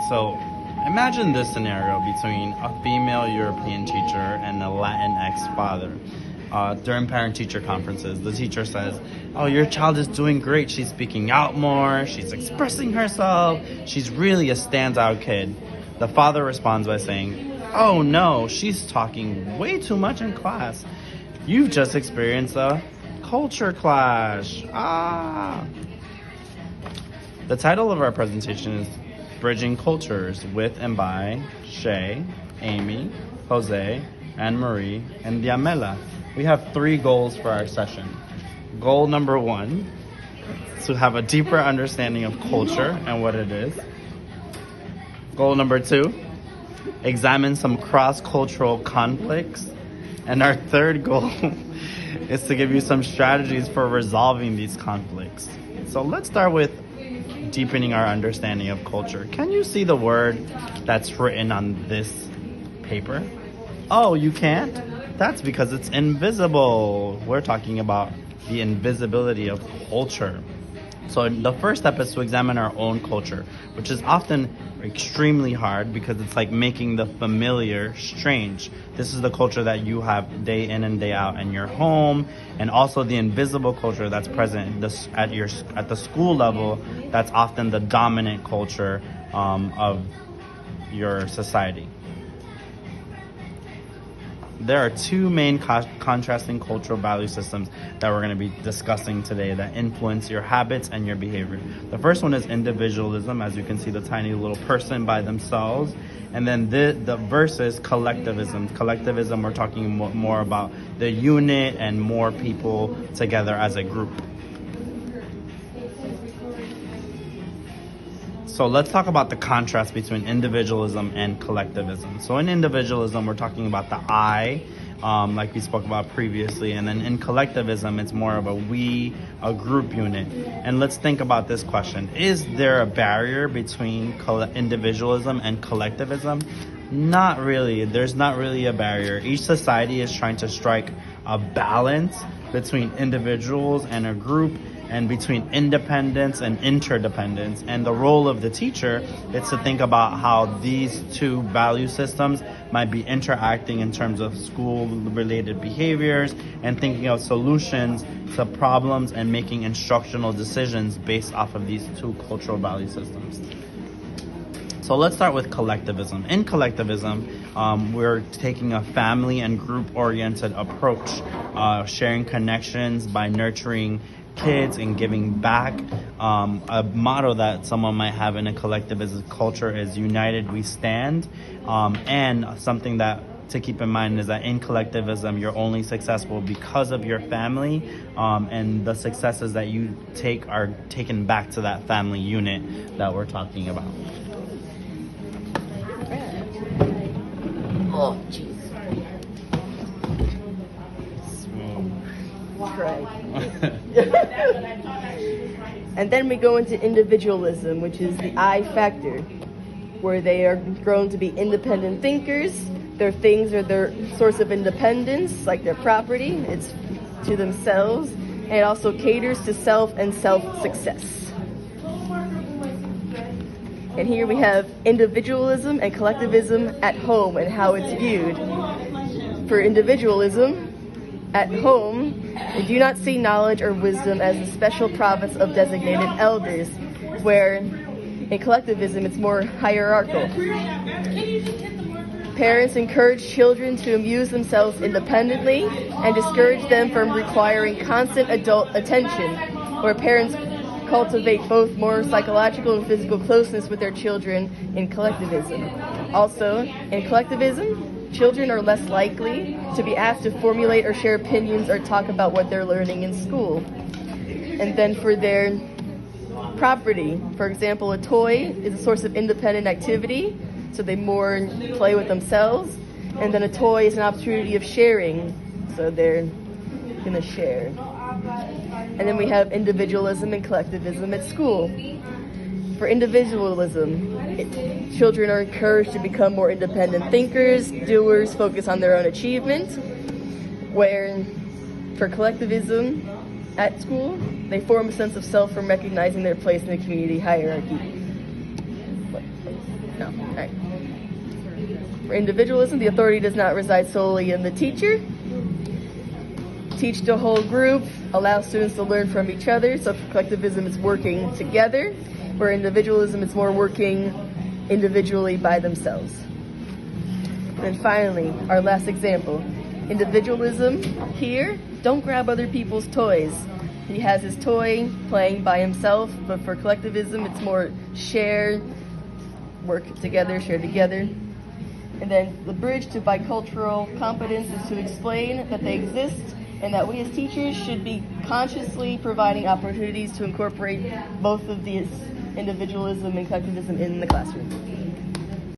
So imagine this scenario between a female European teacher and a Latinx father. During parent-teacher conferences, the teacher says, "Oh, your child is doing great. She's speaking out more. She's expressing herself. She's really a standout kid." The father responds by saying, "Oh no, she's talking way too much in class. You've just experienced a culture clash." The title of our presentation is Bridging Cultures with and by Shay, Amy, Jose, Anne-Marie, and Diamela. We have 3 goals for our session. Goal number 1 is to have a deeper understanding of culture and what it is. Goal number 2, examine some cross-cultural conflicts. And our third goal is to give you some strategies for resolving these conflicts. So let's start with deepening our understanding of culture. Can you see the word that's written on this paper? Oh, you can't? That's because it's invisible. We're talking about the invisibility of culture. So the first step is to examine our own culture, which is often extremely hard because it's like making the familiar strange. This is the culture that you have day in and day out in your home, and also the invisible culture that's present at the school level. That's often the dominant culture of your society. There are 2 main contrasting cultural value systems that we're going to be discussing today that influence your habits and your behavior. The first one is individualism, as you can see the tiny little person by themselves. And then the versus collectivism. Collectivism, we're talking more about the unit and more people together as a group. So let's talk about the contrast between individualism and collectivism. So in individualism, we're talking about the I, like we spoke about previously. And then in collectivism, it's more of a we, a group unit. And let's think about this question. Is there a barrier between individualism and collectivism? Not really. There's not really a barrier. Each society is trying to strike a balance between individuals and a group, and between independence and interdependence. And the role of the teacher is to think about how these 2 value systems might be interacting in terms of school-related behaviors and thinking of solutions to problems and making instructional decisions based off of these 2 cultural value systems. So let's start with collectivism. In collectivism, we're taking a family and group-oriented approach, sharing connections by nurturing kids and giving back. A motto that someone might have in a collectivist culture is "United we stand," and something that to keep in mind is that in collectivism you're only successful because of your family, and the successes that you take are taken back to that family unit that we're talking about. Oh, jeez. Right. And then we go into individualism, which is the I factor, where they are grown to be independent thinkers. Their things are their source of independence, like their property. It's to themselves, and it also caters to self and self-success. And here we have individualism and collectivism at home and how it's viewed. For individualism, at home, they do not see knowledge or wisdom as a special province of designated elders, where in collectivism it's more hierarchical. Parents encourage children to amuse themselves independently and discourage them from requiring constant adult attention, where parents cultivate both more psychological and physical closeness with their children in collectivism. Also, in collectivism, children are less likely to be asked to formulate or share opinions or talk about what they're learning in school. And then for their property, for example, a toy is a source of independent activity, so they more play with themselves. And then a toy is an opportunity of sharing, so they're going to share. And then we have individualism and collectivism at school. For individualism, children are encouraged to become more independent thinkers, doers, focus on their own achievement, where for collectivism at school, they form a sense of self from recognizing their place in the community hierarchy. No. All right. For individualism, the authority does not reside solely in the teacher. Teach the whole group, allow students to learn from each other. So for collectivism, it's working together. Where individualism, it's more working individually by themselves. And then finally, our last example. Individualism here, don't grab other people's toys. He has his toy playing by himself, but for collectivism, it's more share, work together, share together. And then the bridge to bicultural competence is to explain that they exist and that we as teachers should be consciously providing opportunities to incorporate both of these individualism and collectivism in the classroom.